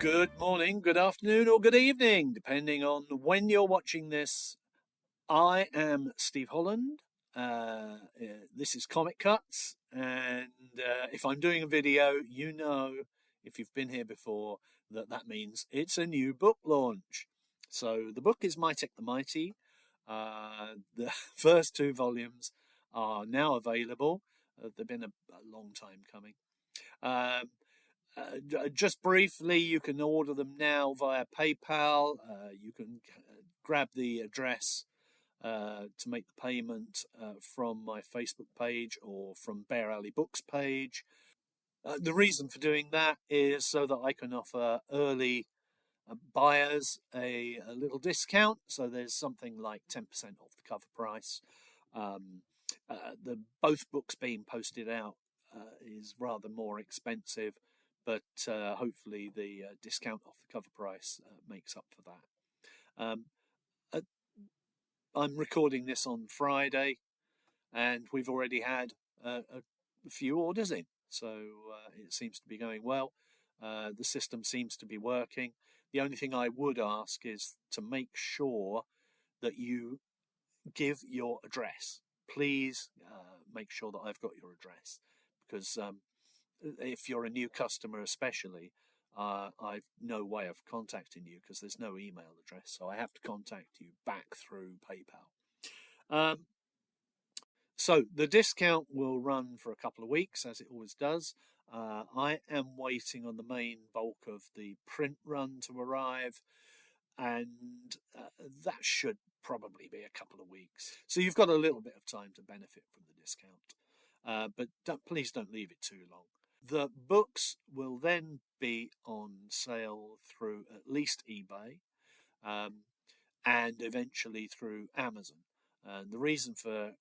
Good morning, good afternoon, or good evening, depending on when you're watching this. I am Steve Holland. This is Comic Cuts, and if I'm doing a video, you know, if you've been here before, that means it's a new book launch. So the book is Mytek the Mighty. The first two volumes are now available. They've been a long time coming. Just briefly, you can order them now via PayPal. You can grab the address to make the payment from my Facebook page or from Bear Alley Books page. The reason for doing that is so that I can offer early buyers a little discount. So there's something like 10% off the cover price. Both books being posted out is rather more expensive, but hopefully the discount off the cover price makes up for that. I'm recording this on Friday, and we've already had a few orders in, so it seems to be going well. The system seems to be working. The only thing I would ask is to make sure that you give your address. Please make sure that I've got your address, because if you're a new customer especially, I've no way of contacting you because there's no email address, so I have to contact you back through PayPal. So the discount will run for a couple of weeks, as it always does. I am waiting on the main bulk of the print run to arrive, and that should probably be a couple of weeks. So you've got a little bit of time to benefit from the discount, but please don't leave it too long. The books will then be on sale through at least eBay and eventually through Amazon. The reason for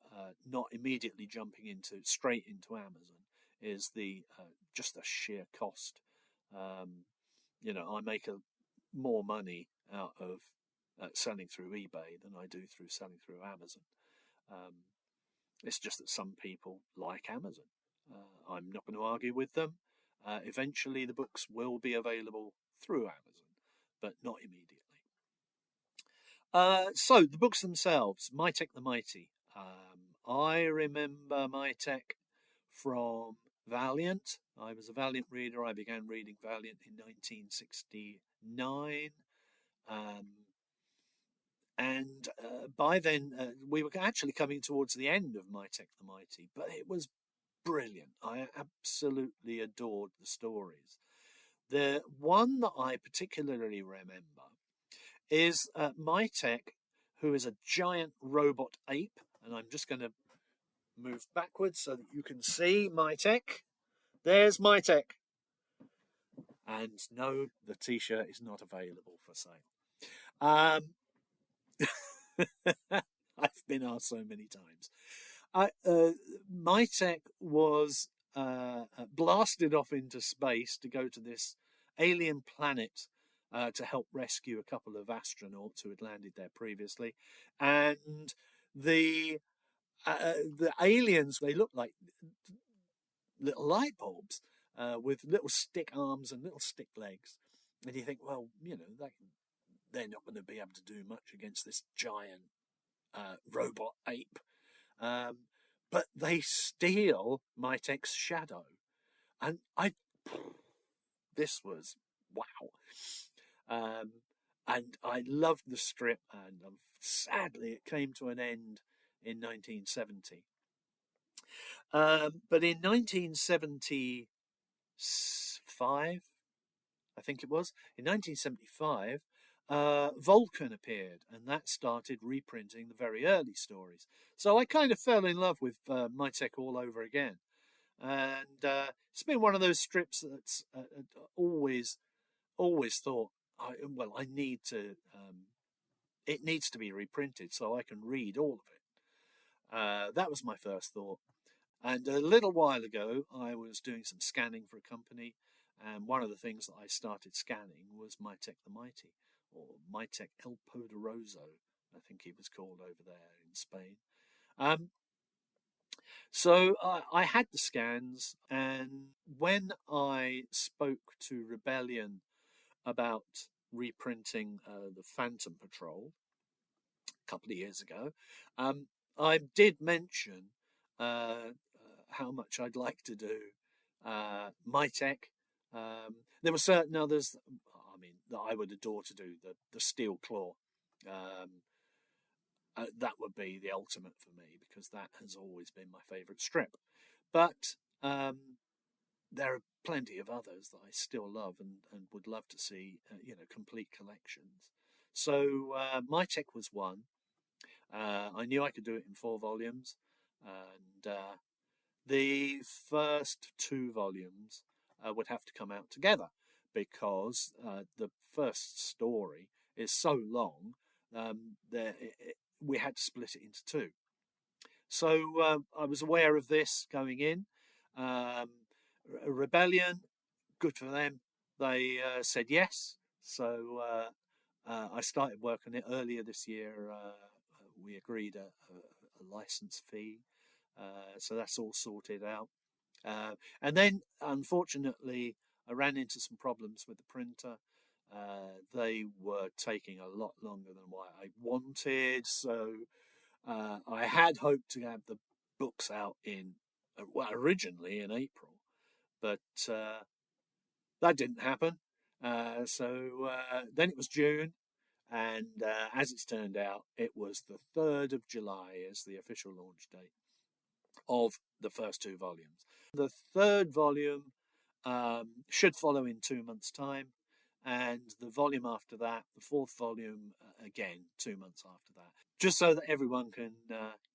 not immediately jumping straight into Amazon is just the sheer cost. I make more money out of selling through eBay than I do through selling through Amazon. It's just that some people like Amazon. I'm not going to argue with them. Eventually the books will be available through Amazon, but not immediately. So the books themselves, Mytek the Mighty. I remember Mytek from Valiant. I was a Valiant reader. I began reading Valiant in 1969. And by then, we were actually coming towards the end of Mytek the Mighty, but it was brilliant. I absolutely adored the stories. The one that I particularly remember is Mytek, who is a giant robot ape, and I'm just going to move backwards so that you can see Mytek. There's Mytek. And no, the t-shirt is not available for sale. I've been asked so many times. Mytek was blasted off into space to go to this alien planet to help rescue a couple of astronauts who had landed there previously. And the aliens, they look like little light bulbs with little stick arms and little stick legs. And you think, well, they're not going to be able to do much against this giant robot ape. But they steal Mytek's shadow. And this was wow. And I loved the strip, and sadly it came to an end in 1970. But in 1975, I think it was, in 1975, Vulcan appeared, and that started reprinting the very early stories. So I kind of fell in love with Mytek all over again. And it's been one of those strips that's always thought, I need to, it needs to be reprinted so I can read all of it. That was my first thought. And a little while ago, I was doing some scanning for a company, and one of the things that I started scanning was Mytek the Mighty, or Mytek El Poderoso, I think he was called over there in Spain. So I had the scans, and when I spoke to Rebellion about reprinting the Phantom Patrol a couple of years ago, I did mention how much I'd like to do Mytek. There were certain others, I mean, that I would adore to do. The Steel Claw. That would be the ultimate for me, because that has always been my favourite strip. But there are plenty of others that I still love and would love to see, complete collections. So Mytek was one. I knew I could do it in 4 volumes, and the first 2 volumes would have to come out together, because the first story is so long that we had to split it into 2. So I was aware of this going in. Rebellion, good for them. They said yes. So I started work on it earlier this year. We agreed a license fee. So that's all sorted out. And then, unfortunately, I ran into some problems with the printer. They were taking a lot longer than what I wanted. So I had hoped to have the books out originally in April, but that didn't happen. So then it was June, and as it's turned out, it was the 3rd of July as the official launch date of the first 2 volumes. The 3rd volume should follow in 2 months' time, and the volume after that, the 4th volume, again 2 months after that, just so that everyone can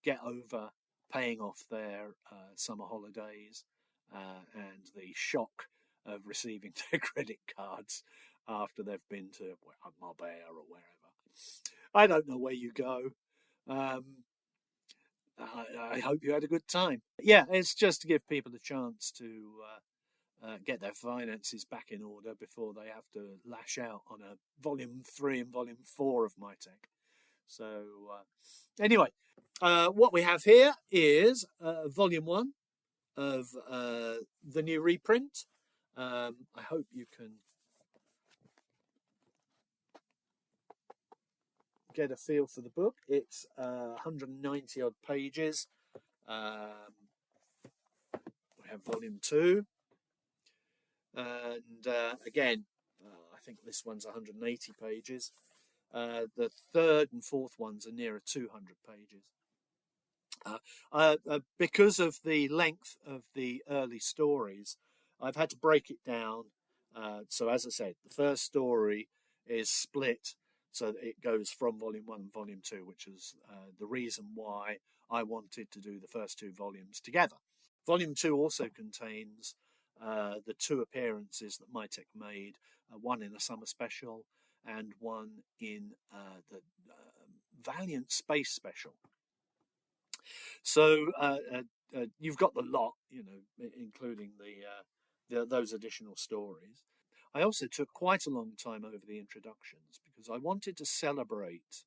get over paying off their summer holidays and the shock of receiving their credit cards after they've been to Marbella or wherever. I don't know where you go. I hope you had a good time. Yeah, it's just to give people a chance to get their finances back in order before they have to lash out on a volume 3 and volume 4 of Mytek. So anyway, what we have here is volume 1 of the new reprint. I hope you can get a feel for the book. It's 190 odd pages. We have volume 2, and again, I think this one's 180 pages. The 3rd and 4th ones are nearer 200 pages. Because of the length of the early stories, I've had to break it down. So as I said, the first story is split so that it goes from volume 1 and volume 2, which is the reason why I wanted to do the first 2 volumes together. Volume 2 also contains the 2 appearances that Mytek made, one in a summer special and one in the Valiant Space special. So you've got the lot, including those additional stories. I also took quite a long time over the introductions because I wanted to celebrate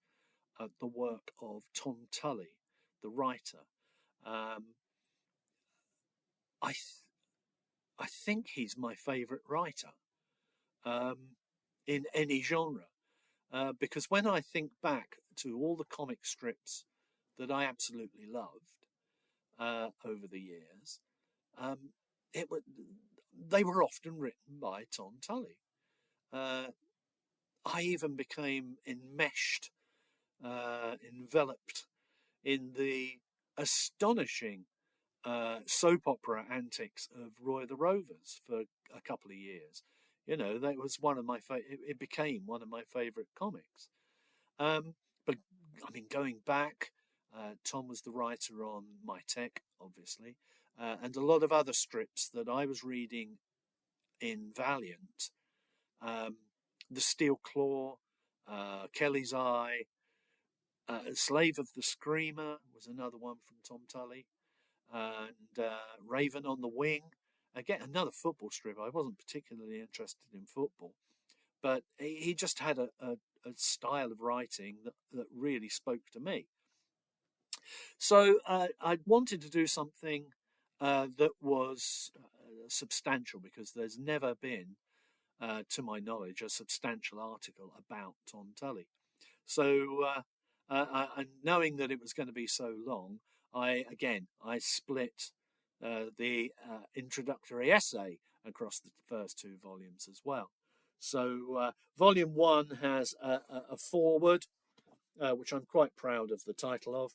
the work of Tom Tully, the writer. I think he's my favourite writer in any genre, because when I think back to all the comic strips that I absolutely loved over the years, they were often written by Tom Tully. I even became enmeshed, enveloped in the astonishing soap opera antics of Roy the Rovers for a couple of years. That was one of my it became one of my favourite comics. But I mean, going back, Tom was the writer on Mytek, obviously, and a lot of other strips that I was reading in Valiant. The Steel Claw, Kelly's Eye, Slave of the Screamer was another one from Tom Tully, and Raven on the Wing. Again, another football strip. I wasn't particularly interested in football, but he just had a style of writing that really spoke to me. So I wanted to do something that was substantial, because there's never been to my knowledge, a substantial article about Tom Tully. So, and knowing that it was going to be so long, I split the introductory essay across the first two volumes as well. So, volume one has a foreword, which I'm quite proud of the title of.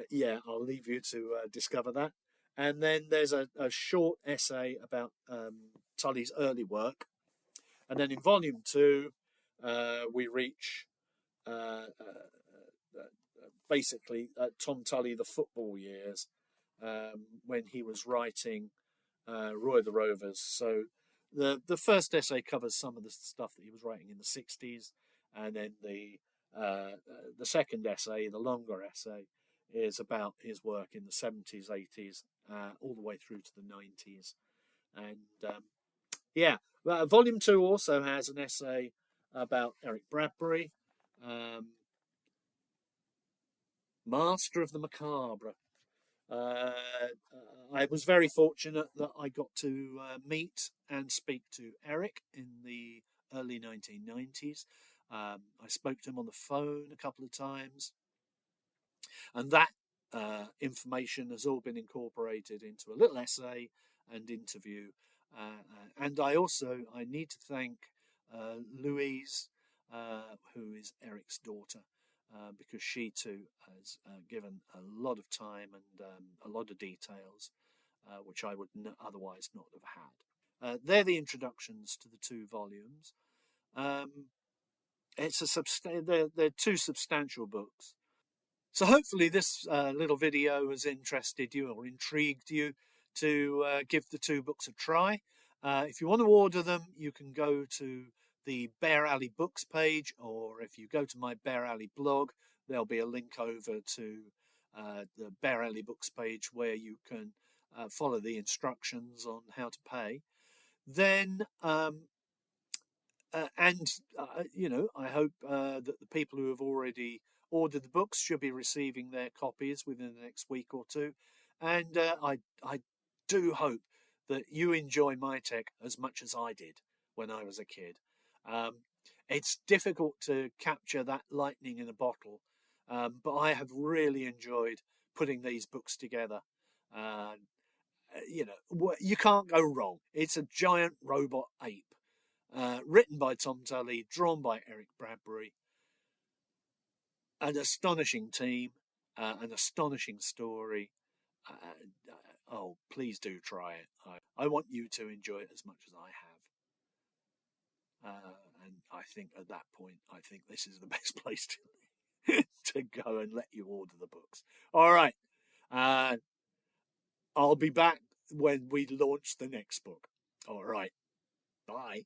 Yeah, I'll leave you to discover that. And then there's a short essay about Tully's early work. And then in volume two, we reach basically Tom Tully, the football years, when he was writing Roy of the Rovers. So the first essay covers some of the stuff that he was writing in the 60s, and then the second essay, the longer essay, is about his work in the 70s, 80s, all the way through to the 90s. And yeah, volume two also has an essay about Eric Bradbury, Master of the Macabre. I was very fortunate that I got to meet and speak to Eric in the early 1990s. I spoke to him on the phone a couple of times, and that information has all been incorporated into a little essay and interview. And I need to thank Louise, who is Eric's daughter, because she too has given a lot of time and a lot of details, which I would otherwise not have had. They're the introductions to the two volumes. They're two substantial books. So hopefully this little video has interested you or intrigued you to give the two books a try. If you want to order them, you can go to the Bear Alley Books page, or if you go to my Bear Alley blog, there'll be a link over to the Bear Alley Books page where you can follow the instructions on how to pay. Then I hope that the people who have already ordered the books should be receiving their copies within the next week or two. And I do hope that you enjoy Mytek as much as I did when I was a kid. It's difficult to capture that lightning in a bottle, but I have really enjoyed putting these books together. You can't go wrong. It's a giant robot ape. Written by Tom Tully, drawn by Eric Bradbury. An astonishing team, an astonishing story. Please do try it. I want you to enjoy it as much as I have. And I think at that point, I think this is the best place to go and let you order the books. All right. I'll be back when we launch the next book. All right. Bye.